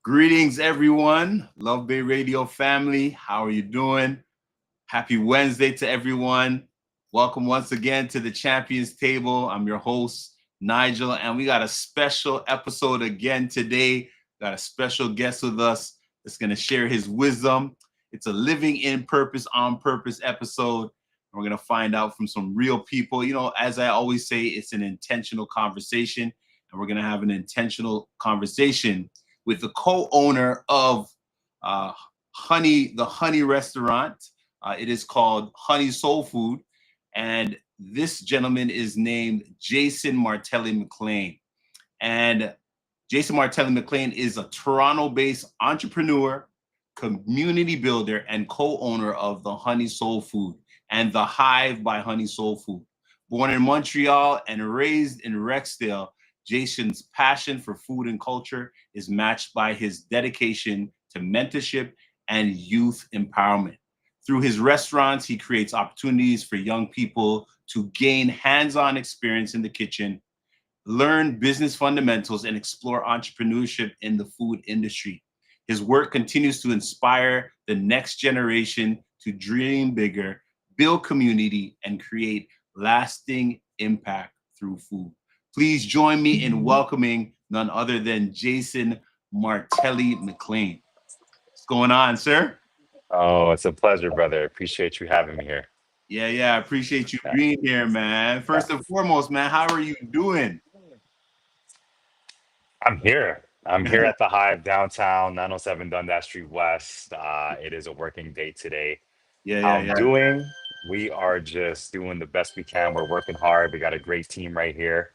Greetings, everyone. Love Bay Radio family. How are you doing? Happy Wednesday to everyone. Welcome once again to the Champions Table. I'm your host, Nigel, and we got a special episode again today. Got a special guest with us that's going to share his wisdom. It's a living in purpose, on purpose episode. We're going to find out from some real people. You know, as I always say, it's an intentional conversation, and we're going to have an intentional conversation with the co-owner of the Honey Restaurant. It is called Honey Soul Food, and this gentleman is named Jason Martelli McLean. And Jason Martelli McLean is a Toronto-based entrepreneur, community builder, and co-owner of the Honey Soul Food and the Hive by Honey Soul Food. Born in Montreal and raised in Rexdale, Jason's passion for food and culture is matched by his dedication to mentorship and youth empowerment. Through his restaurants, he creates opportunities for young people to gain hands-on experience in the kitchen, learn business fundamentals, and explore entrepreneurship in the food industry. His work continues to inspire the next generation to dream bigger, build community, and create lasting impact through food. Please join me in welcoming none other than Jason Martelli McLean. What's going on, sir? Oh, it's a pleasure, brother. Appreciate you having me here. Yeah, I appreciate you Yeah, being here, man. yeah. First and foremost, man, how are you doing? I'm here. I'm here at the Hive downtown, 907 Dundas Street West. It is a working day today. How I'm Yeah. doing? We are just doing the best we can. We're working hard. We got a great team right here.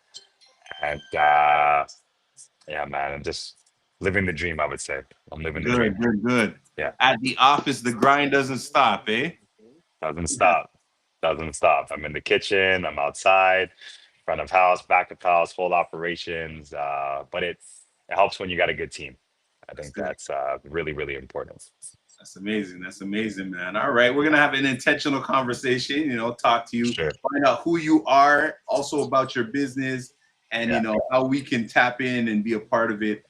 And yeah, man, I'm just living the dream, I would say. I'm living the dream. Good. Yeah, At the office, the grind doesn't stop, eh? doesn't stop. Doesn't stop. I'm in the kitchen, I'm outside, front of house, back of house, full operations. But it helps when you got a good team. I That's think good. that's really, really important. That's amazing. That's amazing, man. All right, we're gonna have an intentional conversation. Talk to you, Sure. find out who you are, also about your business, and Yeah, how we can tap in and be a part of it.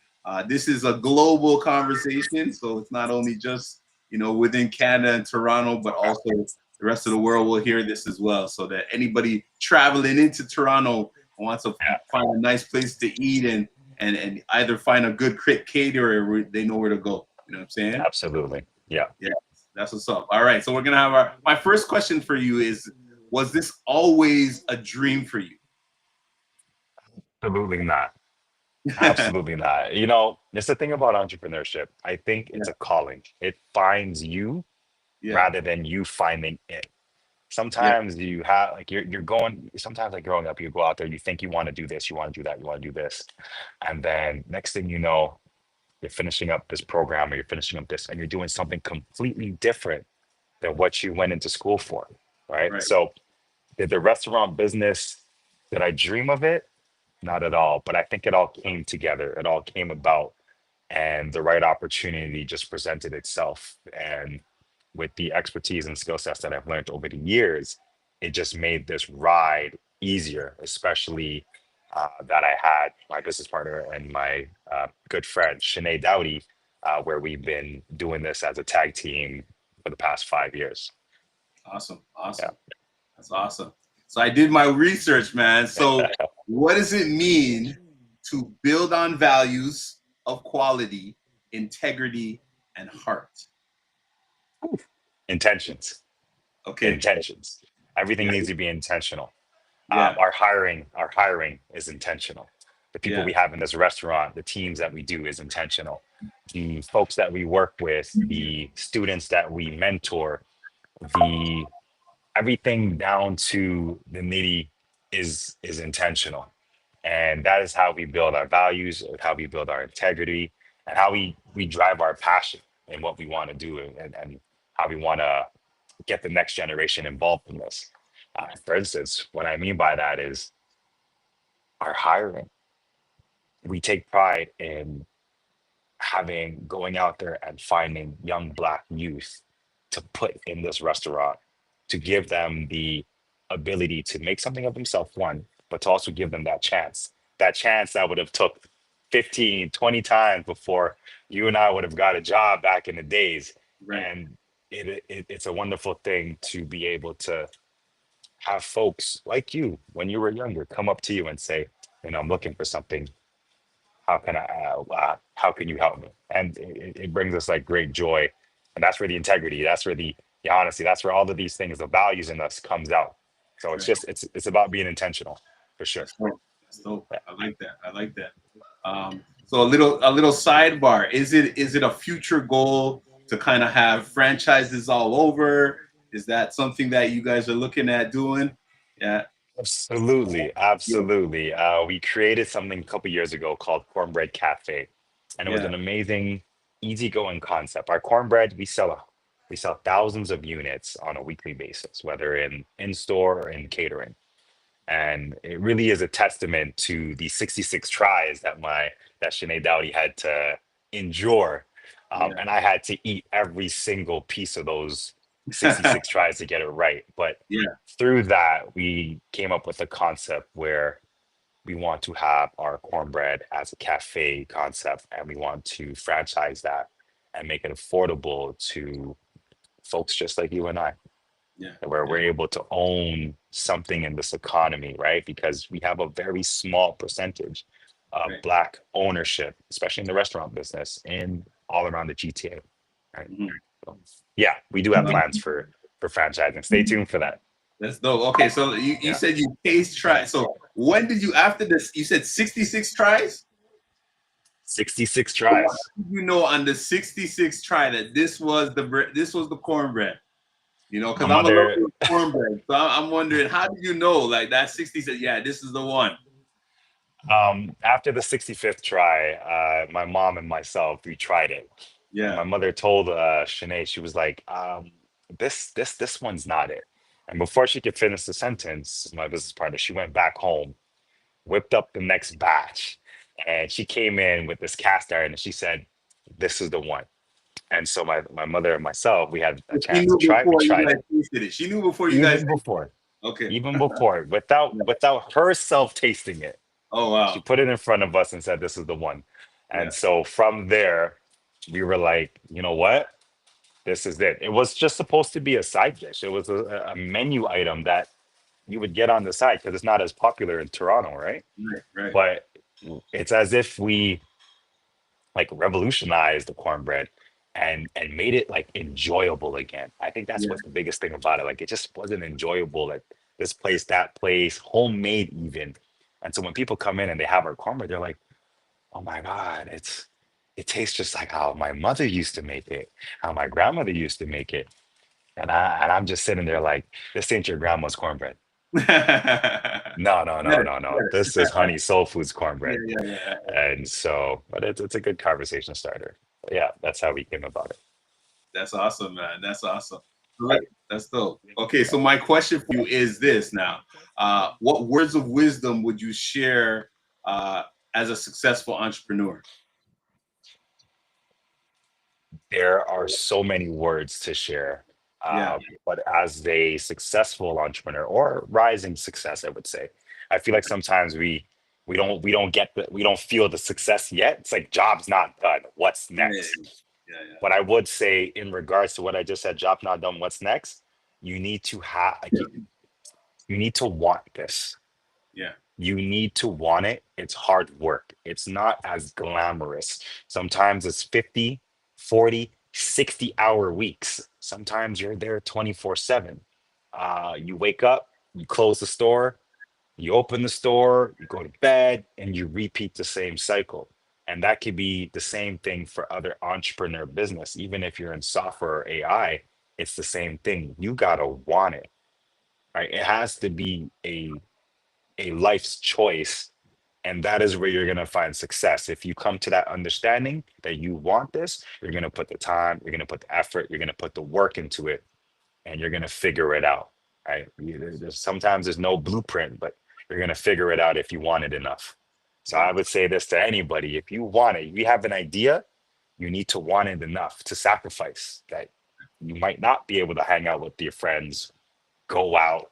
This is a global conversation, so it's not only just within Canada and Toronto, but also the rest of the world will hear this as well. So that anybody traveling into Toronto wants to yeah, find a nice place to eat and either find a good caterer, they know where to go. You know what I'm saying? absolutely. Yeah, Yeah, that's what's up. All right, so we're gonna have my first question for you is: was this always a dream for you? absolutely not. Absolutely not. You know, it's the thing about entrepreneurship. I think Yeah, it's a calling. It finds you yeah, rather than you finding it. yeah, Sometimes you have like you're going sometimes like growing up, you go out there, you think you want to do this, you want to do that, you want to do this. And then next thing you know, you're finishing up this program or you're finishing up this and you're doing something completely different than what you went into school for. Right. right. So did the restaurant business, did I dream of it? Not at all. But I think it all came together. It all came about and the right opportunity just presented itself. And with the expertise and skill sets that I've learned over the years, it just made this ride easier, especially that I had my business partner and my good friend, Shanae Dowdy, where we've been doing this as a tag team for the past 5 years. Awesome, Yeah. awesome. That's awesome. So I did my research, man. So what does it mean to build on values of quality, integrity, and heart? Intentions, Okay. intentions. Everything Yeah, needs to be intentional. yeah, Our hiring is intentional. The people yeah. we have in this restaurant, the teams that we do is intentional. The folks that we work with, the students that we mentor, the everything down to the nitty is intentional. And that is how we build our values, how we build our integrity, and how we drive our passion in what we want to do and how we want to get the next generation involved in this. For instance, what I mean by that is our hiring. We take pride in having going out there and finding young Black youth to put in this restaurant, to give them the ability to make something of themselves, one, but to also give them that chance that would have took 15, 20 times before you and I would have got a job back in the days. Right. And it's a wonderful thing to be able to have folks like you when you were younger come up to you and say, I'm looking for something. How can you help me? And it brings us like great joy. And that's where the integrity, that's where the honesty, that's where all of these things, the values in us comes out. So Right. it's about being intentional for sure. That's dope. That's dope. Yeah. I like that. I like that. So a little sidebar. Is it a future goal to kind of have franchises all over? Is that something that you guys are looking at doing? Yeah. Absolutely, Yeah. absolutely. We created something a couple years ago called Cornbread Cafe, and it was Yeah. an amazing, easygoing concept. Our cornbread, we sell thousands of units on a weekly basis, whether in store or in catering. And it really is a testament to the 66 tries that Sinead Dowdy had to endure. Yeah. And I had to eat every single piece of those 66 tries to get it right. But Yeah. through that, we came up with a concept where we want to have our cornbread as a cafe concept, and we want to franchise that and make it affordable to folks just like you and I, Yeah. where Yeah. we're able to own something in this economy, right? Because we have a very small percentage of Right. Black ownership, especially in the restaurant business, in all around the GTA. Right. Mhm. So, yeah, we do have plans for franchising. Stay tuned for that. That's dope. Okay, so you Yeah, said you taste try. So when did you after this? You said 66 tries. 66 So what tries. did you know on the 66 try that this was the cornbread? My Because I'm a lover mother, of cornbread, so I'm wondering how did you know like that 60 said, yeah, this is the one. after the 65th try, my mom and myself, we tried it. And Yeah. my mother told Shanae, she was like, this one's not it. And before she could finish the sentence, my business partner, she went back home, whipped up the next batch, and she came in with this cast iron and she said, this is the one. And so my mother and myself, we had a She chance to knew try it. We before you tried guys it tasted it. She knew before you guys. even before, Okay. even before, without Yeah. without herself tasting it. Oh She wow. put it in front of us and said, this is the one. Yeah. And so from there, we were like, you know what? This is it. It was just supposed to be a side dish. It was a menu item that you would get on the side because it's not as popular in Toronto, right? Right. Right. But it's as if we like revolutionized the cornbread and made it like enjoyable again. I think that's Yeah. what's the biggest thing about it. Like it just wasn't enjoyable at this place, that place, homemade even. And so when people come in and they have our cornbread, they're like, oh my God, it tastes just like how my mother used to make it, how my grandmother used to make it. And I'm just sitting there like, this ain't your grandma's cornbread. No, no, Yeah. no, no, no. This is Honey Soul Food's Yeah. cornbread. Yeah. Yeah. And so, but it's a good conversation starter. But yeah, that's how we came about it. That's awesome, man. That's awesome. That's dope. Okay, so my question for you is this now. What words of wisdom would you share as a successful entrepreneur? There are so many words to share. Yeah. But as a successful entrepreneur or rising success, I would say, I feel like sometimes we don't feel the success yet. It's like job's not done. What's Yeah. next? Yeah. Yeah. But I would say in regards to what I just said, job not done, what's next? You need to have like you need to want this. Yeah. You need to want it. It's hard work. It's not as glamorous. Sometimes it's 50, 40, 60 hour weeks. Sometimes you're there 24/7. You wake up, you close the store, you open the store, you go to bed, and you repeat the same cycle. And that could be the same thing for other entrepreneur business. Even if you're in software or AI, it's the same thing. You gotta want it, right? It has to be a life's choice. And that is where you're going to find success. If you come to that understanding that you want this, you're going to put the time, you're going to put the effort, you're going to put the work into it, and you're going to figure it out. Right. Sometimes there's no blueprint, but you're going to figure it out if you want it enough. So Yeah. I would say this to anybody: if you want it, you have an idea, you need to want it enough to sacrifice that you might not be able to hang out with your friends, go out.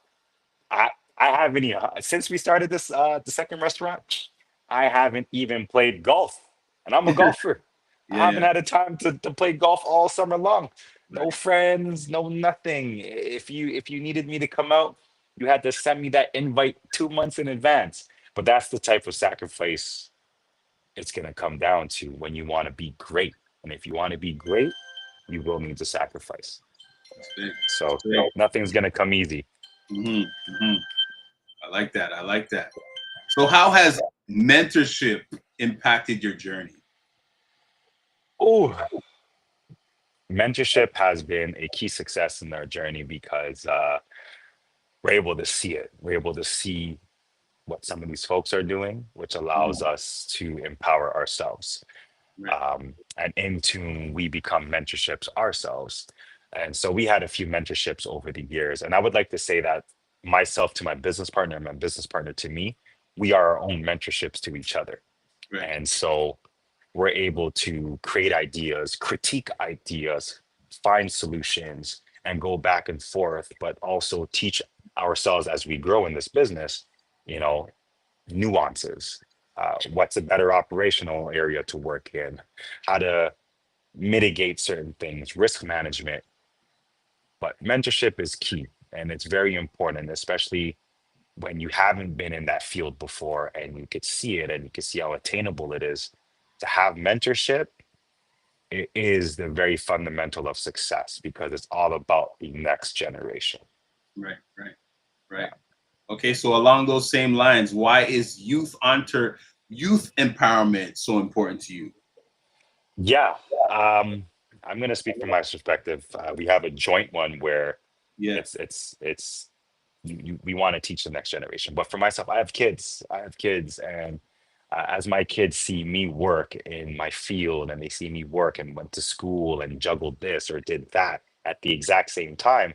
I I haven't since we started this the second restaurant. I haven't even played golf, and I'm a Yeah, golfer. I haven't yeah. had a time to play golf all summer long. No Right. friends, no nothing. If you needed me to come out, you had to send me that invite 2 months in advance. But that's the type of sacrifice it's going to come down to when you want to be great. And if you want to be great, you will need to sacrifice. That's big. That's So big. nothing's going to come easy. Hmm. Hmm. I like that. I like that. So, how has mentorship impacted your journey? Oh, mentorship has been a key success in our journey because we're able to see it. We're able to see what some of these folks are doing, which allows Mhm. us to empower ourselves. Right. And in tune, we become mentorships ourselves. And so we had a few mentorships over the years. And I would like to say that myself to my business partner, and my business partner to me, we are our own mentorships to each other. Right. And so we're able to create ideas, critique ideas, find solutions, and go back and forth, but also teach ourselves as we grow in this business, you know, nuances. What's a better operational area to work in? How to mitigate certain things, risk management. But mentorship is key and it's very important, especially when you haven't been in that field before and you could see it and you can see how attainable it is. To have mentorship, it is the very fundamental of success because it's all about the next generation. Right. Right. Right. Yeah. Okay. So, along those same lines, why is youth empowerment so important to you? Yeah. Um, I'm going to speak from my perspective. We have a joint one where Yeah. it's we want to teach the next generation. But for myself, I have kids, and as my kids see me work in my field, and they see me work and went to school and juggled this or did that at the exact same time,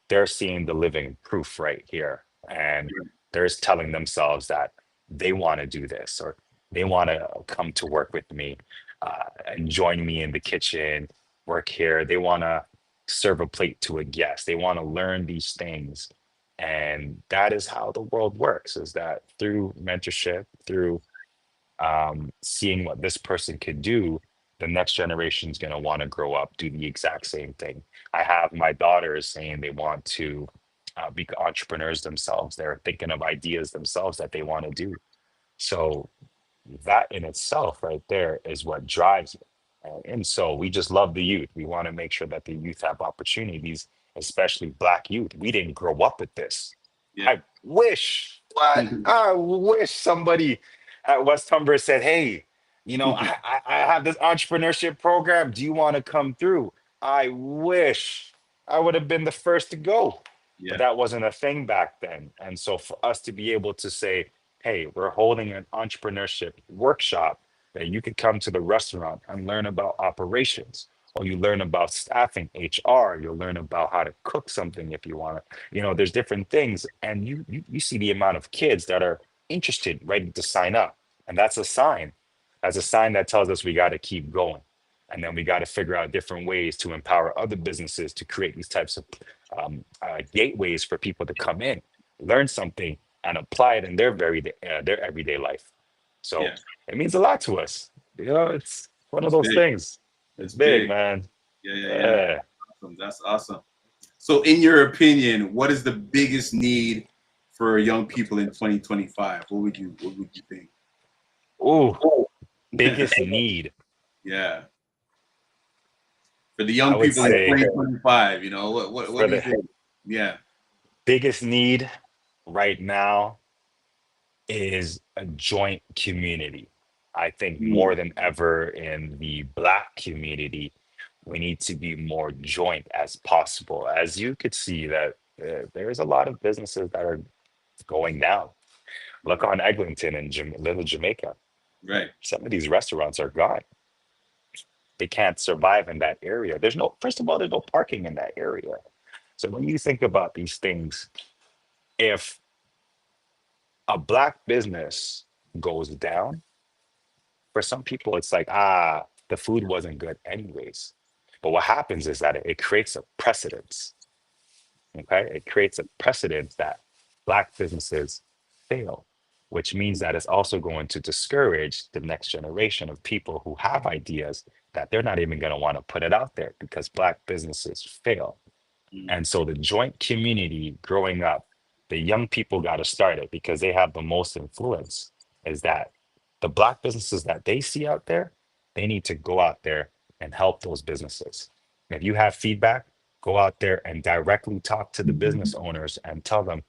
they're seeing the living proof right here. And they're just telling themselves that they want to do this or they want to come to work with me and join me in the kitchen, work here. They want to serve a plate to a guest. They want to learn these things. And that is how the world works, is that through mentorship, through seeing what this person could do, the next generation is going to want to grow up, do the exact same thing. I have my daughters saying they want to be entrepreneurs themselves. They're thinking of ideas themselves that they want to do. So that in itself, right there, is what drives it. And so we just love the youth. We want to make sure that the youth have opportunities, especially Black youth. We didn't grow up with this. Yeah. I wish somebody at West Humber said, "Hey, I have this entrepreneurship program. Do you want to come through?" I wish I would have been the first to go, but Yeah. that wasn't a thing back then. And so for us to be able to say, "Hey, we're holding an entrepreneurship workshop that you could come to the restaurant and learn about operations." Or you learn about staffing, HR, you'll learn about how to cook something if you want to, there's different things, and you see the amount of kids that are interested, ready to sign up, and that's a sign that tells us we got to keep going, and then we got to figure out different ways to empower other businesses to create these types of gateways for people to come in, learn something, and apply it in their everyday life. So Yeah. it means a lot to us. It's one of It's those big. things. It's It's big, big. man. Yeah. Yeah. Yeah. Yeah. Awesome. That's awesome. So, in your opinion, what is the biggest need for young people in 2025? What would you think? Ooh, biggest need. Yeah, for the I young would people in say 2025, what for do you the think? Yeah. biggest need right now is a joint community. I think Mm. more than ever in the Black community, we need to be more joint as possible. As you could see that there's a lot of businesses that are going down. Look on Eglinton and Little Jamaica. Right. Some of these restaurants are gone. They can't survive in that area. First of all, there's no parking in that area. So when you think about these things, if a Black business goes down, for some people, it's like, the food wasn't good anyways. But what happens is that it creates a precedence. Okay. It creates a precedent that Black businesses fail. which means that it's also going to discourage the next generation of people who have ideas that they're not even going to want to put it out there because Black businesses fail. Mm. And so the joint community growing up, the young people got to start it because they have the most influence. Is that the Black businesses that they see out there, they need to go out there and help those businesses. If you have feedback, go out there and directly talk to the business owners and tell them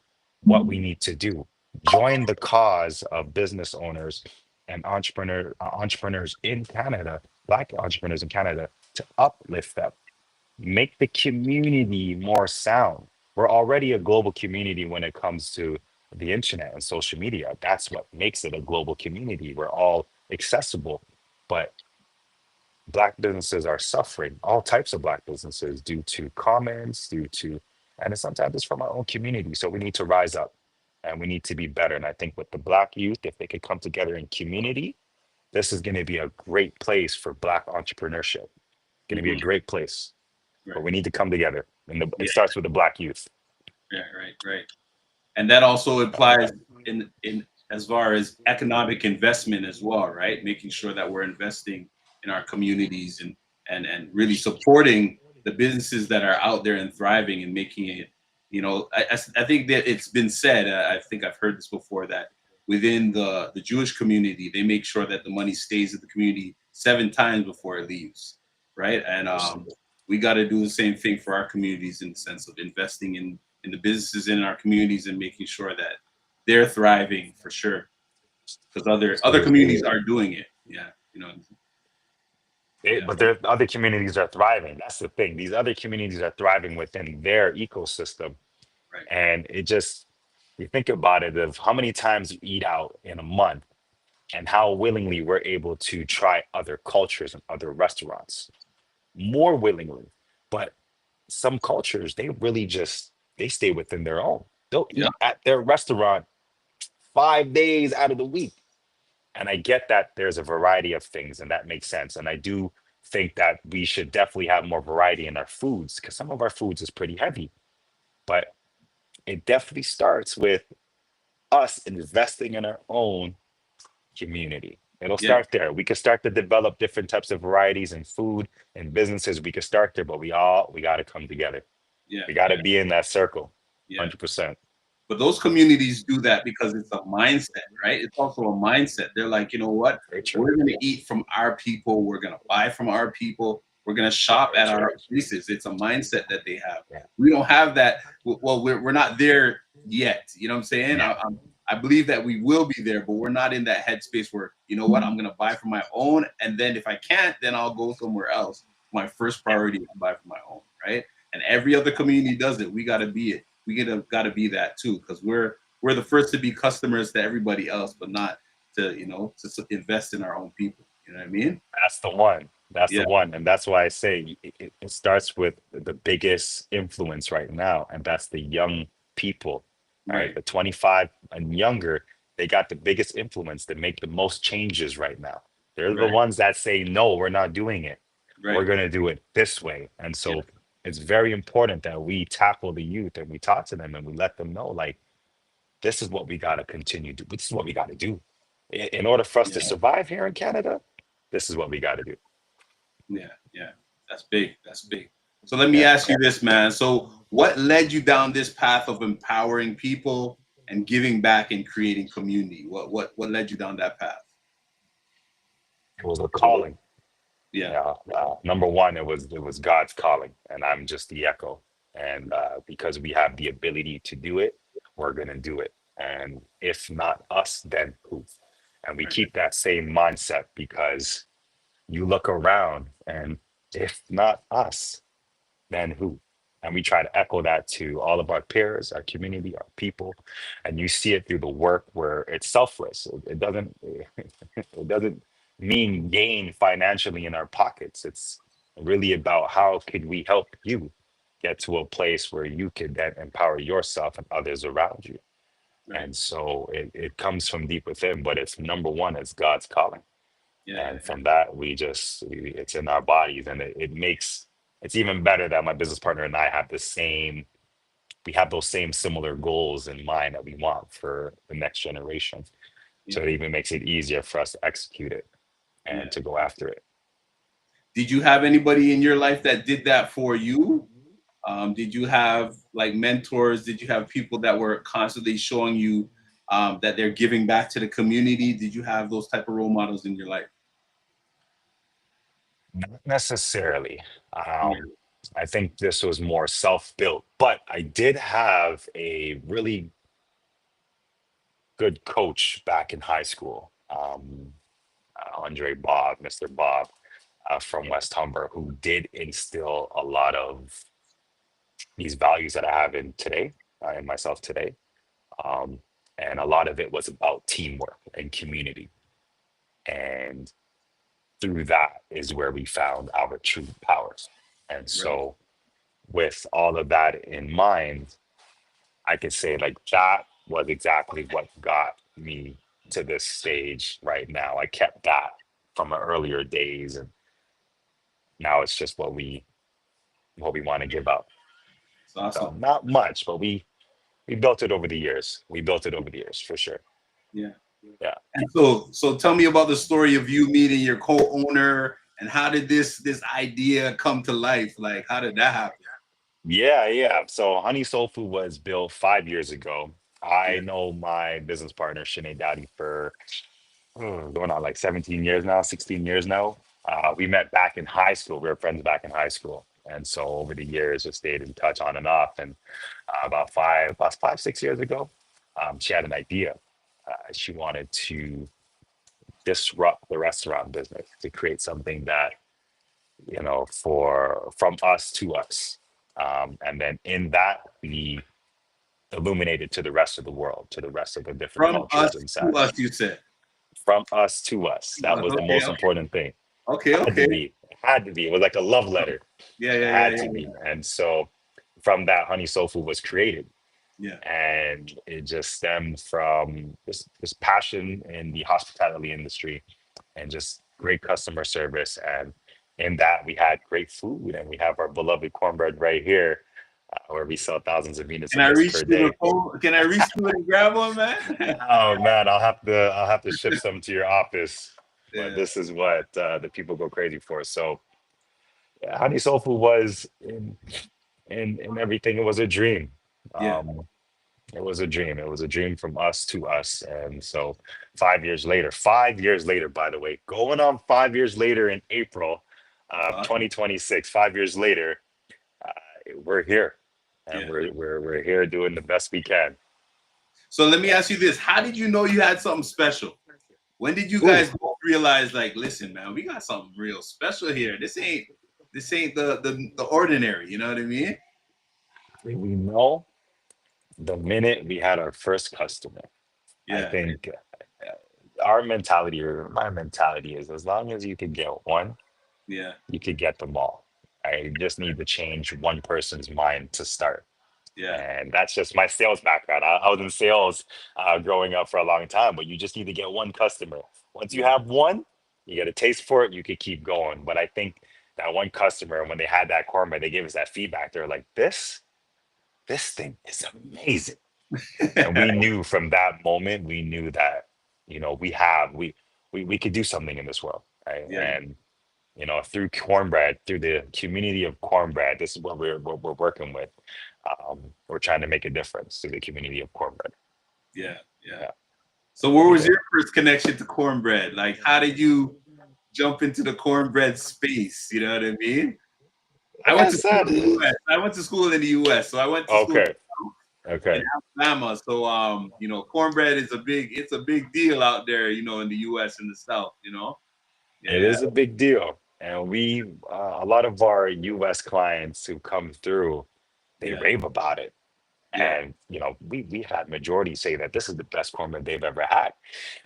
what we need to do. Join the cause of business owners and entrepreneurs in Canada, Black entrepreneurs in Canada, to uplift them, make the community more sound. We're already a global community when it comes to the internet and social media. That's what makes it a global community. We're all accessible, but Black businesses are suffering, all types of Black businesses, due to comments, due to, and sometimes it's from our own community. So we need to rise up and we need to be better. And I think with the Black youth, if they could come together in community, this is going to be a great place for Black entrepreneurship. Going to be a Hmm. great place, but Right. we need to come together. And Yeah. it starts with the Black youth. Yeah. Right. Right. And that also applies in as far as economic investment as well, right? Making sure that we're investing in our communities and really supporting the businesses that are out there and thriving and making it. I think that it's been said. I think I've heard this before that within the Jewish community, they make sure that the money stays in the community 7 times before it leaves, right? And we got to do the same thing for our communities in the sense of investing in the businesses in our communities and making sure that they're thriving for sure because other communities are doing it. Yeah, yeah, But there other communities are thriving. That's the thing. These other communities are thriving within their ecosystem. right. And it just, you think about it, of how many times you eat out in a month and how willingly we're able to try other cultures and other restaurants more willingly. But some cultures, they really just, they stay within their own. They'll Yeah, eat at their restaurant 5 days out of the week. And I get that there's a variety of things, and that makes sense. And I do think that we should definitely have more variety in our foods because some of our foods is pretty heavy. But it definitely starts with us investing in our own community. It'll yeah, start there. We could start to develop different types of varieties in food and businesses. We could start there, but we got to come together. yeah, We got to yeah, be in that circle, yeah. 100%. But those communities do that because it's a mindset, right? It's also a mindset. They're like, you know what? Very true. We're going to eat from our people. We're going to buy from our people. We're going to shop Very at true. our places. It's a mindset that they have. Yeah. We don't have that. Well, we're not there yet. You know what I'm saying? Yeah. I believe that we will be there, but we're not in that headspace where, you know what, I'm going to buy from my own. And then if I can't, then I'll go somewhere else. My first Yeah. priority is to buy from my own, right? And every other community does it. We got to be it. We got to be that too, because we're the first to be customers to everybody else, but not to invest in our own people. You know what I mean? That's the one. That's Yeah. the one. And that's why I say it starts with the biggest influence right now, and that's the young people. All right. Right. The 25 and younger, they got the biggest influence to make the most changes right now. They're the Right. ones that say, no, we're not doing it. We're Right. going to do it this way. And Yeah. so it's very important that we tackle the youth and we talk to them and we let them know, like, this is what we got to continue to, this is what we got to do. In order for us to Yeah. survive here in Canada, this is what we got to do. Yeah. Yeah. That's big. That's big. So let me Yeah. ask you this, man. So what led you down this path of empowering people and giving back and creating community? What led you down that path? It was a calling. Yeah. Yeah. Number one, it was God's calling, and I'm just the echo. And because we have the ability to do it, we're gonna do it. And if not us, then who? And we Right. keep that same mindset because you look around, and if not us, then who? And we try to echo that to all of our peers, our community, our people, and you see it through the work where it's selfless. It doesn't it doesn't mean gain financially in our pockets. It's really about how could we help you get to a place where you could then empower yourself and others around you. Right. And so it comes from deep within, but it's number one, it's God's calling. Yeah. And from that, it's in our bodies, and it makes, it's even better that my business partner and I have we have those same similar goals in mind that we want for the next generation. So Yeah. it even makes it easier for us to execute it and Yeah. to go after it. Did you have anybody in your life that did that for you? Did you have like mentors? Did you have people that were constantly showing you that they're giving back to the community? Did you have those type of role models in your life? Not necessarily. Yeah. I think this was more self-built, but I did have a really good coach back in high school, Andre Bob, Mr. Bob, from West Humber, who did instill a lot of these values that I have in today, in myself today. Um, and a lot of it was about teamwork and community. And through that is where we found our true powers. And Right. so, with all of that in mind, I could say like that was exactly what got me to this stage right now. I kept that from our earlier days, and now it's just what we want to give up. It's So awesome. not much, but we built it over the years. We built it over the years for sure. Yeah. Yeah. And so tell me about the story of you meeting your co-owner and how did this idea come to life? Like how did that happen? Yeah, yeah. So Honey Soul Food was built 5 years ago. I Yeah. know my business partner, Shanae Daddy, for going on like 17 years now, 16 years now. We met back in high school. We were friends back in high school. And so over the years, we stayed in touch on and off. And about 5, 6 years ago, she had an idea. She wanted to disrupt the restaurant business to create something that, for from us to us. And then in that, we illuminated to the rest of the world, to the rest of the different From us cultures to inside. us, you said. From us to us. That was the Okay, most okay, important thing. okay, Had to okay. be. Had to be. It was like a love letter. Yeah, It yeah, yeah, had to yeah, be. And so from that, Honey Soul Food was created. yeah. And it just stemmed from this passion in the hospitality industry and just great customer service. And in that, we had great food. And we have our beloved cornbread right here, where we sell thousands of units Can of I this reach per through the day. phone? Can I reach through and grab one, man? Oh man, I'll have to ship some to your office. But Yeah, this is what the people go crazy for. So yeah, Honey Soul Food was in everything. It was a dream. yeah. Um, it was a dream. It was a dream from us to us. And so 5 years later, 5 years later, by the way, going on 5 years later in April That's of awesome. 2026, 5 years later, uh, we're here. And Yeah. we're here doing the best we can. So let me Yeah. ask you this: how did you know you had something special? When did you Ooh, guys both realize, like, listen, man, we got something real special here. This ain't the ordinary. You know what I mean? we know the minute we had our first customer. I Yeah, think our mentality or my mentality is as long as you could get one, yeah, you could get them all. I just need to change one person's mind to start. yeah, And that's just my sales background. I was in sales growing up for a long time, but you just need to get one customer. Once you yeah. have one, you get a taste for it, you could keep going. But I think that one customer, when they had that korma, they gave us that feedback. They're like, this thing is amazing. And we knew from that moment, we knew that, we could do something in this world. Right. Yeah, And through cornbread, through the community of cornbread, this is what we're working with. We're trying to make a difference through the community of cornbread. yeah, yeah. Yeah. So, where was Yeah. your first connection to cornbread? Like, how did you jump into the cornbread space? You know what I mean? I Like went I to school said, in the U.S. I went to school in the U.S. So I went to school okay, in okay. Alabama. So cornbread is a big deal out there, in the US and the South. It Yeah, is a big deal. And a lot of our US clients who come through, they yeah, rave about it. yeah. And we had majority say that this is the best cornbread they've ever had,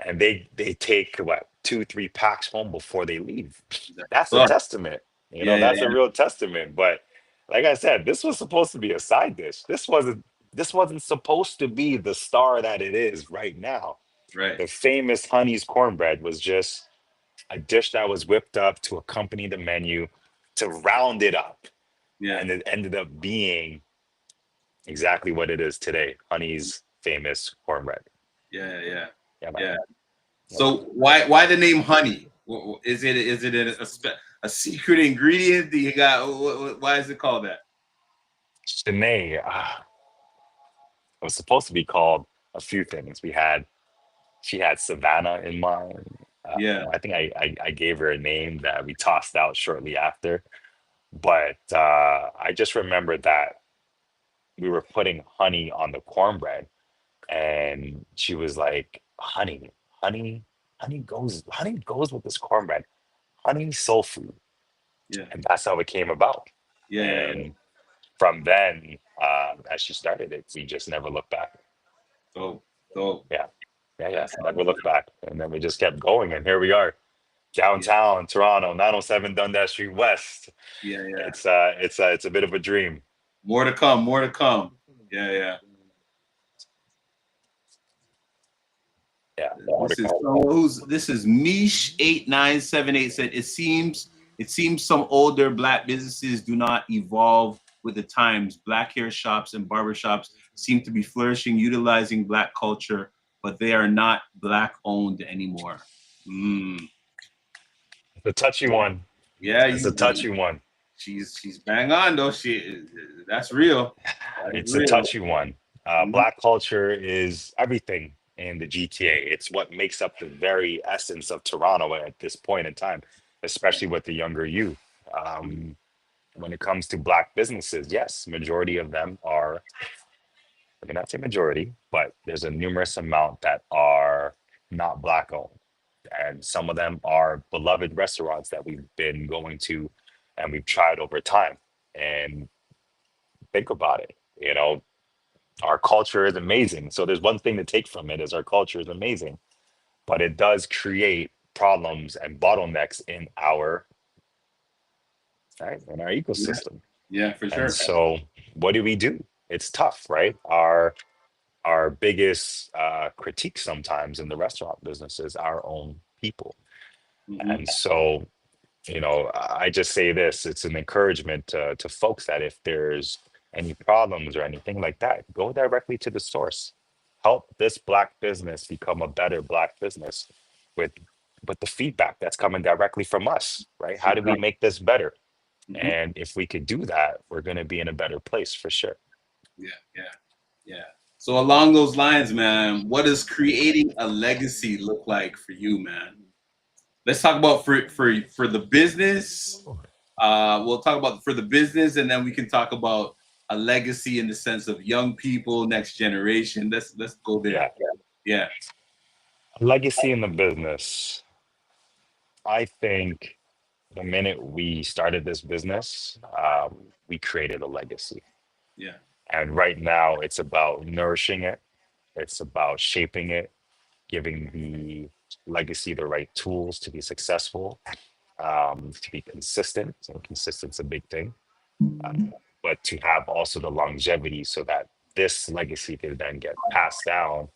and they take what 2, 3 packs home before they leave. That's That's a what's up. testament. Yeah, yeah, That's a real testament. But like I said, this was supposed to be a side dish. This wasn't supposed to be the star that it is right now. right. The famous Honey's cornbread was just a dish that was whipped up to accompany the menu to round it up, Yeah, and it ended up being exactly what it is today. Honey's famous cornbread. yeah, yeah, Yeah, yeah. man. So why the name honey? Is it a secret ingredient that you got? Why is it called that? Shanae, it was supposed to be called a few things. She had Savannah in mind. Yeah, I think I gave her a name that we tossed out shortly after. But I just remember that we were putting honey on the cornbread, and she was like, "Honey, honey, honey goes with this cornbread. Honey soul food," yeah, and that's how it came about. yeah, yeah, yeah. And from then, as she started it, we just never looked back. So so Yeah, yeah, that's how never it is. looked back. And then we just kept going, and here we are, Yeah, downtown Toronto, 907 Dundas Street West. yeah, yeah. It's a bit of a dream. More to come. More to come. Yeah, yeah. Yeah, more to This is come. this is Mish8978 said it seems some older black businesses do not evolve with the times. Black hair shops and barber shops seem to be flourishing, utilizing black culture, but they are not black owned anymore. Mm. The touchy one. Yeah, It's a touchy one. she's bang on though. That's real. That is It's a real. touchy one. Mhm. Black culture is everything in the GTA. It's what makes up the very essence of Toronto at this point in time, especially with the younger youth. Um, when it comes to black businesses, yes, majority of them are, I mean, not say majority, but there's a numerous amount that are not black owned. And some of them are beloved restaurants that we've been going to and we've tried over time. And think about it, our culture is amazing. So there's one thing to take from it is our culture is amazing, but it does create problems and bottlenecks in our right, in our Yeah, ecosystem. yeah, for And sure. so what do we do? It's tough, right? Our biggest critique sometimes in the restaurant business is our own people. Hmm. And so, I just say this, it's an encouragement to folks that if there's any problems or anything like that, go directly to the source. Help this black business become a better black business with the feedback that's coming directly from us, right? For How do we sure. make this better? Hmm. And if we could do that, we're going to be in a better place for sure. Yeah, yeah, yeah. So along those lines, man, what does creating a legacy look like for you, man? Let's talk about for the business. We'll talk about for the business, and then we can talk about a legacy in the sense of young people, next generation. Let's go there. Yeah. Yeah, Legacy in the business. I think the minute we started this business, we created a legacy. yeah, And right now, it's about nourishing it, it's about shaping it, giving the legacy the right tools to be successful, to be consistent. And consistent's a big thing, but to have also the longevity so that this legacy can then get passed down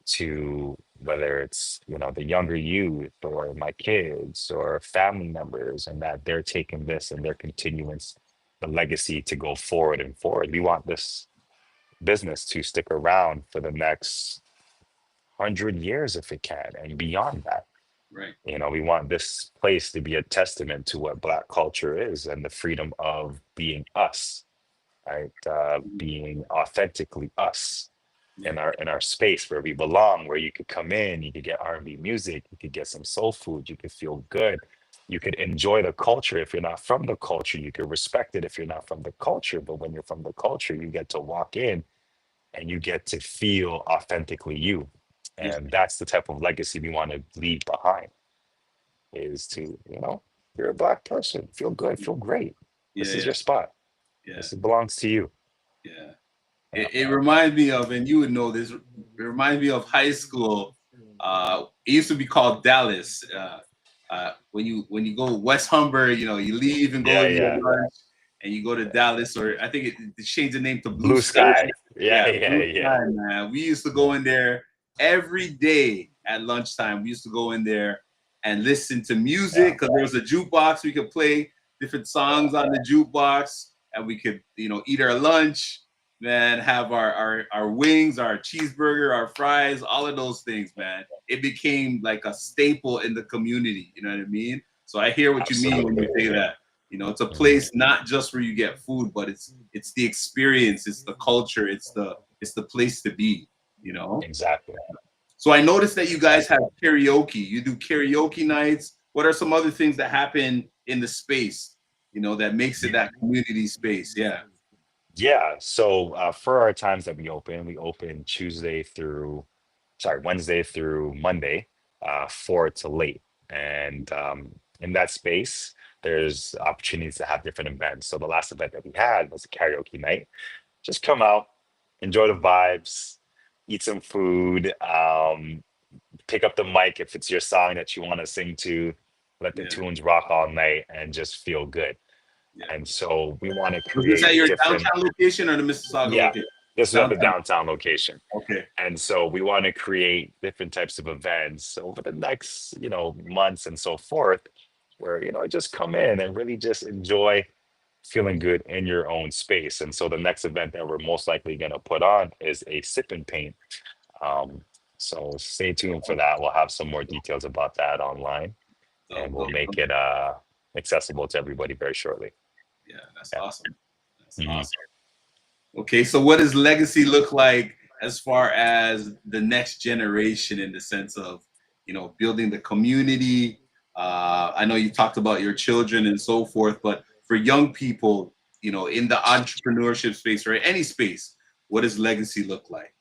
to whether it's the younger youth or my kids or family members, and that they're taking this and they're continuing the legacy to go forward and forward. We want this business to stick around for the next 100 years if it can and beyond that. right. We want this place to be a testament to what black culture is and the freedom of being us, right? Being authentically us Yeah, in our space where we belong, where you could come in, you could get R&B music, you could get some soul food, you could feel good, you could enjoy the culture. If you're not from the culture, you could respect it if you're not from the culture. But when you're from the culture, you get to walk in and you get to feel authentically you. yeah, And that's the type of legacy we want to leave behind, is to, you're a black person, feel good, feel great. yeah, This is yeah, your spot. yeah, This belongs to you. yeah. Yeah. It reminds me of, and you would know this. It reminds me of high school. It used to be called Dallas. When you go West Humber, you leave and go Yeah, to your yeah. lunch, and you go to Dallas, or I think it changed the name to Blue Blue Sky. sky. Yeah, Yeah, yeah, Blue yeah. Sky, man. We used to go in there every day at lunchtime. We used to go in there and listen to Yeah. music because there was a jukebox. We could play different songs on the jukebox, and we could, eat our lunch. man, have our wings, our cheeseburger, our fries, all of those things, man. It became like a staple in the community. You know what I mean? So I hear what you mean when you Absolutely. say that. You know, it's a Mhm. place not just where you get food, but it's the experience, it's the culture, it's the place to be. You know. Exactly. So I noticed that you guys have Exactly. karaoke. You do karaoke nights. What are some other things that happen in the space? You know, that makes it Yeah. that community space. Yeah. Yeah. So for our times that we open Wednesday through Monday, 4 to late. And in that space, there's opportunities to have different events. So the last event that we had was a karaoke night. Just come out, enjoy the vibes, eat some food, pick up the mic if it's your song that you want to sing to, let the Yeah. tunes rock all night and just feel good. Yeah. And so we want to Was this create at your different, downtown location or the Mississauga yeah, location? this is at the Downtown. downtown location. Okay. And so we want to create different types of events over the next, months and so forth, where, just come in and really just enjoy feeling good in your own space. And so the next event that we're most likely going to put on is a sip and paint. Um, so stay tuned for that. We'll have some more details about that online and Dope, we'll dope, make dope. it accessible to everybody very shortly. Yeah, that's Yeah. awesome. That's Mhm. awesome. Okay, so what does legacy look like as far as the next generation in the sense of, you know, building the community? I know you talked about your children and so forth, but for young people, you know, in the entrepreneurship space or any space, what does legacy look like?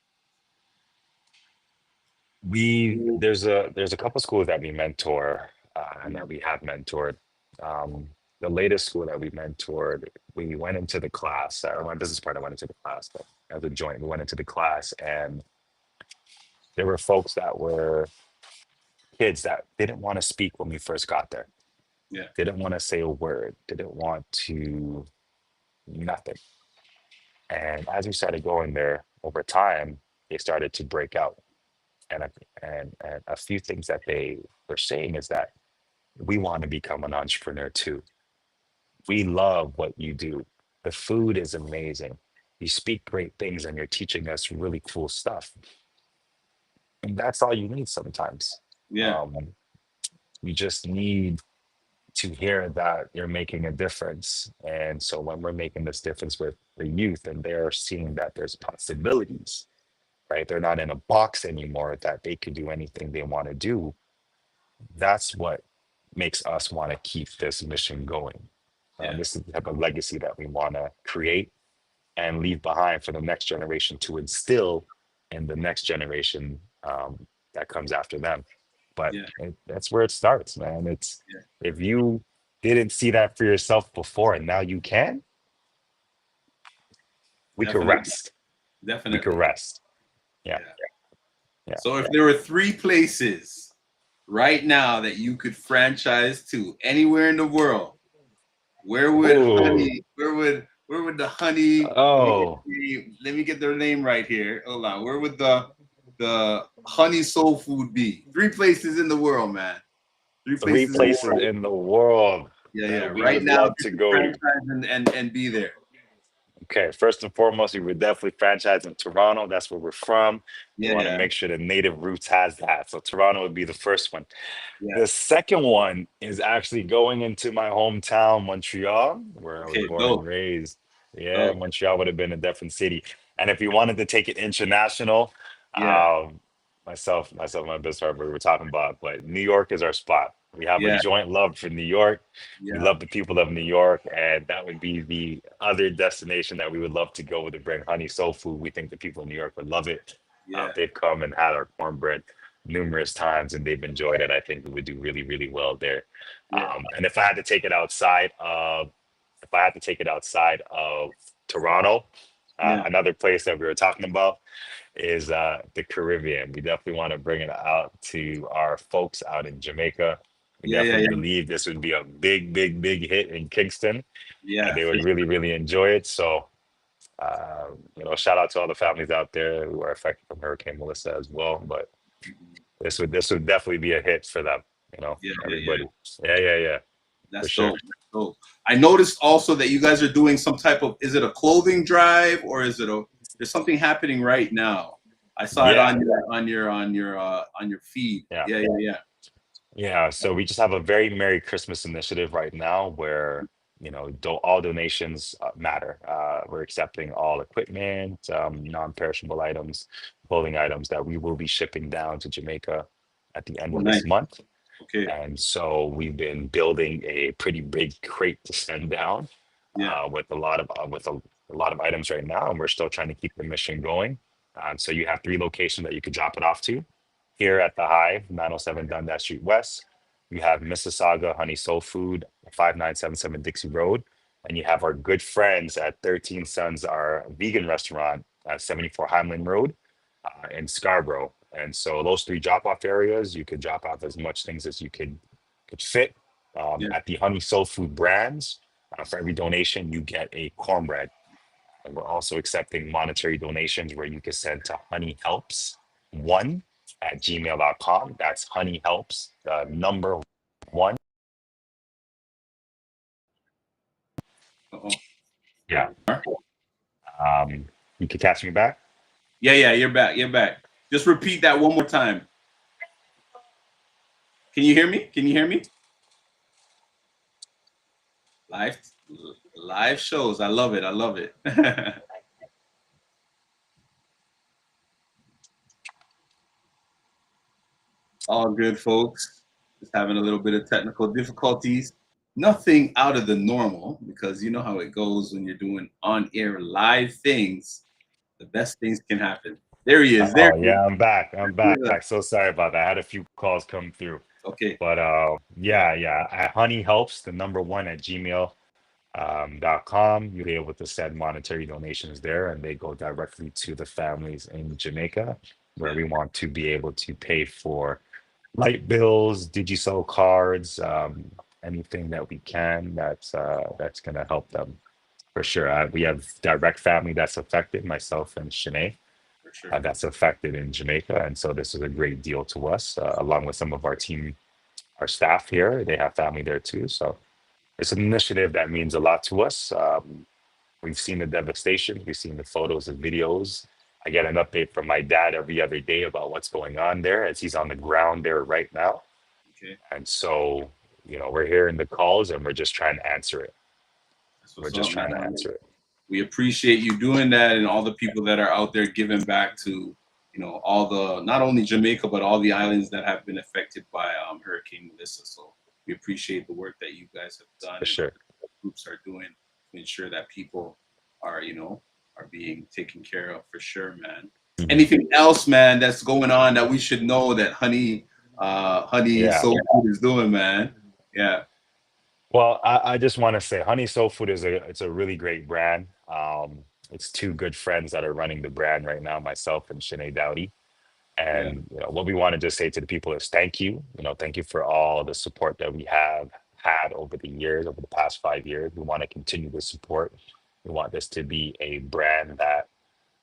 There's a couple schools that we mentor and that we have mentored. Um, the latest school that we mentored, we went into the class. My business partner went into the class, but as a joint, we went into the class, and there were folks that were kids that didn't want to speak when we first got there. Yeah, Didn't want to say a word. Didn't want to nothing. And as we started going there over time, they started to break out. And and a few things that they were saying is that we want to become an entrepreneur too. We love what you do. The food is amazing. You speak great things and you're teaching us really cool stuff. And that's all you need sometimes. yeah, Um, you just need to hear that you're making a difference. And so when we're making this difference with the youth and they're seeing that there's possibilities, right? They're not in a box anymore, that they can do anything they want to do. That's what makes us want to keep this mission going. yeah, This is the type of legacy that we want to create and leave behind for the next generation to instill in the next generation that comes after them. But yeah, that's where it starts, man. It's yeah. if you didn't see that for yourself before and now you can, we could Definitely, rest. We could definitely. rest. Yeah, Yeah. yeah. So if there were three places right now that you could franchise to anywhere in the world, where would Oh, honey? Where would the honey? oh, Let me get their name right here. Hold on. Where would the honey soul food be? Three places in the world, man. Three three places in the places world. in the world Yeah, yeah. that we Right would now, love you to could go to. franchise and be there. Okay, first and foremost, we would definitely franchise in Toronto. That's where we're from. We Yeah, want to yeah, make sure the native roots has that. So Toronto would be the first one. yeah. The second one is actually going into my hometown, Montreal, where I was Okay, born and dope, raised. Yeah, dope. Montreal would have been a different city. And if you wanted to take it international, Yeah, um, myself, and my business partner, we were talking about, but New York is our spot. We have a yeah, joint love for New York. We yeah, love the people of New York, and that would be the other destination that we would love to go to bring honey soul food. We think the people in New York would love it. yeah, They've come and had our cornbread numerous times and they've enjoyed it. I think we would do really, really well there. yeah, And if I had to take it outside of Toronto, yeah, another place that we were talking about is the Caribbean. We definitely want to bring it out to our folks out in Jamaica. We yeah, yeah, definitely yeah. believe this would be a big, big, big hit in Kingston, and Yeah, they for would really, really enjoy it. So, shout out to all the families out there who are affected from Hurricane Melissa as well. But sure. this would definitely be a hit for them. Yeah, yeah, yeah. Everybody. Yeah, yeah, yeah. for That's sure. dope. That's dope. I noticed also that you guys are doing some type of, is it a clothing drive or is it a, there's something happening right now. I saw it Yeah, on your feed. yeah. Yeah, yeah, yeah. Yeah, so we just have a very Merry Christmas initiative right now where, all donations matter. We're accepting all equipment, non-perishable items, clothing items that we will be shipping down to Jamaica at the end Oh, of nice. this month. Okay. And so we've been building a pretty big crate to send down Yeah, with a lot of items right now, and we're still trying to keep the mission going. So you have three locations that you could drop it off to. Here at the Hive, 907 Dundas Street West. You have Mississauga Honey Soul Food, 5977 Dixie Road. And you have our good friends at 13 Sons, our vegan restaurant at 74 Highland Road in Scarborough. And so those three drop-off areas, you could drop off as much things as you could fit. yeah, At the Honey Soul Food brands, for every donation, you get a cornbread. And we're also accepting monetary donations where you can send to honeyhelps1@gmail.com. That's honeyhelps, the number one. uh-oh. Yeah. Um, you can catch me back. Yeah, yeah, you're back. You're back. Just repeat that one more time. Can you hear me? Can you hear me? Live live shows. I love it. I love it. All good, folks. Just having a little bit of technical difficulties. Nothing out of the normal because you know how it goes when you're doing on air live things. The best things can happen. There he is. There Oh he is. yeah, I'm back. I'm back. Yeah. So sorry about that. I had a few calls come through. Okay. But yeah. At Honey Helps, the number one at gmail.com. You'll be able to send monetary donations there and they go directly to the families in Jamaica where Yeah, we want to be able to pay for light bills, Digicel cards, anything that we can that's gonna help them for sure. We have direct family that's affected, myself and Shanae, for sure. that's affected in Jamaica, and so this is a great deal to us. Along with some of our team, our staff here, they have family there too. So it's an initiative that means a lot to us. We've seen the devastation, we've seen the photos and videos. I get an update from my dad every other day about what's going on there as he's on the ground there right now. Okay. And so, we're hearing the calls and we're just trying to answer it. That's We're what's just up, trying to man. answer it. We appreciate you doing that and all the people that are out there giving back to, all the, not only Jamaica, but all the islands that have been affected by Hurricane Melissa. So we appreciate the work that you guys have done For and sure. groups are doing to ensure that people are, are being taken care of for sure, man. Mhm. Anything else, man, that's going on that we should know that Honey Yeah. Soul Food is doing, man? Yeah, Well, I just want to say Honey Soul Food it's a really great brand. It's two good friends that are running the brand right now, myself and Shanae Dowdy. yeah, And what we want to just say to the people is thank you. Thank you for all the support that we have had over the years, over the past 5 years. We want to continue the support. We want this to be a brand that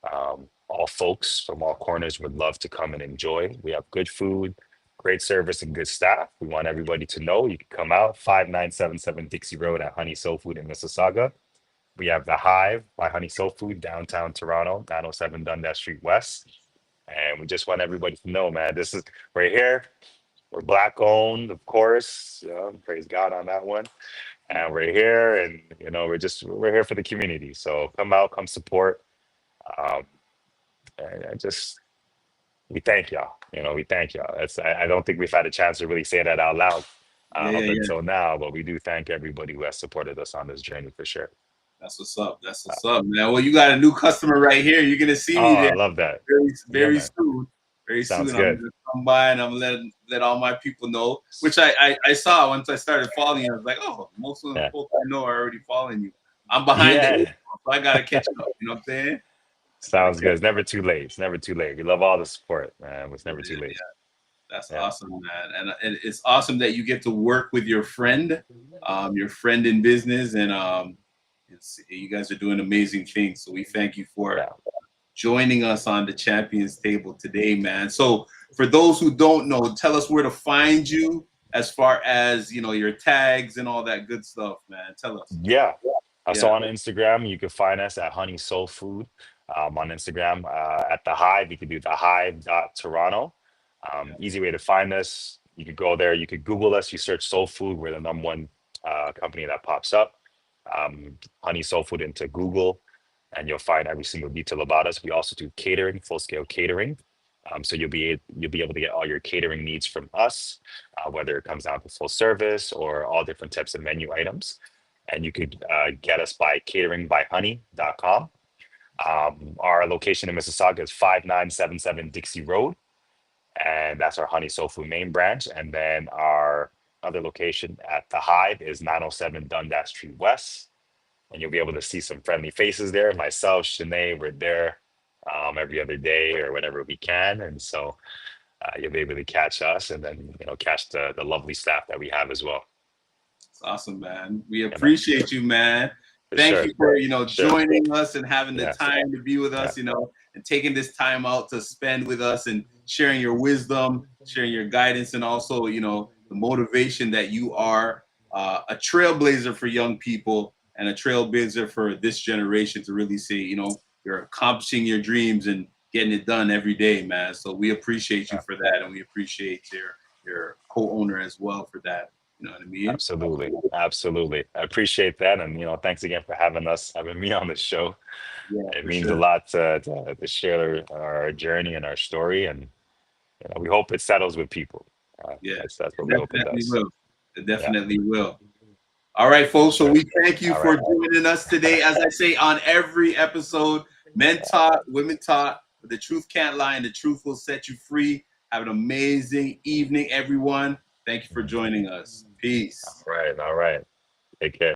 all folks from all corners would love to come and enjoy. We have good food, great service, and good staff. We want everybody to know you can come out 5977 Dixie Road at Honey Soul Food in Mississauga. We have the Hive by Honey Soul Food downtown Toronto, 907 Dundas Street West. And we just want everybody to know, man, this is right here. We're black owned, of course. Praise God on that one. And we're here, and we're here for the community. So come out, come support. Um, and I just we thank y'all. We thank y'all. I don't think we've had a chance to really say that out loud yeah, yeah, up yeah. until now, but we do thank everybody who has supported us on this journey for sure. That's what's up. That's what's up, man. Well, you got a new customer right here. You're gonna see me Oh, I there love that. very, Yeah, very man. soon. Very Sounds soon, I'm good. gonna come by and I'm gonna let all my people know. Which I saw once I started following you. I was like, oh, most of the Yeah. folks I know are already following you. I'm behind the eight Yeah. ball, so I gotta catch up. You know what I'm saying? I gotta Sounds catch. good. It's never too late. It's never too late. We love all the support, man. It's Yeah, never too yeah, late. that's Yeah. awesome, man. And it's awesome that you get to work with your friend in business, and you guys are doing amazing things. So we thank you for Yeah. joining us on the Champions Table today, man. So for those who don't know, tell us where to find you, as far as, you know, your tags and all that good stuff, man? Tell us. Yeah. So Yeah. on Instagram, you can find us at Honey Soul Food. On Instagram, at the Hive, you could do the Hive.Toronto. Yeah. Easy way to find us. You could go there. You could Google us. You search Soul Food. We're the number one company that pops up. Honey Soul Food into Google, and you'll find every single detail about us. We also do catering, full scale catering. So you'll be able to get all your catering needs from us, whether it comes down to full service or all different types of menu items. And you could get us by cateringbyhoney.com. Our location in Mississauga is 5977 Dixie Road, and that's our Honey Soul Food main branch. And then our other location at the Hive is 907 Dundas Street West, and you'll be able to see some friendly faces there. Myself, Shanae, we're there every other day or whenever we can, and so you'll be able to catch us, and then catch the lovely staff that we have as well. It's awesome, man. We Yeah, man, appreciate you, man. for Thank sure, you for, sure. joining us and having the Yeah, time to be with yeah, us, and taking this time out to spend with us and sharing your wisdom, sharing your guidance, and also, the motivation that you are a trailblazer for young people and a trailblazer for this generation to really say, you're accomplishing your dreams and getting it done every day, man. So we appreciate you yeah. for that, and we appreciate your co-owner as well for that. You know what I mean? Absolutely, absolutely. I appreciate that, and thanks again for having me on the show. Yeah, It for means a sure. lot to share our journey and our story, and we hope it settles with people. Yeah, That's it what we hope it definitely does. will. It Yeah, definitely will. All right, for folks. So sure. we thank you All for right. joining us today. As I say on every episode, men taught, women taught, but the truth can't lie and the truth will set you free. Have an amazing evening, everyone. Thank you for Mhm. joining us. Peace. All right. All right. Take care.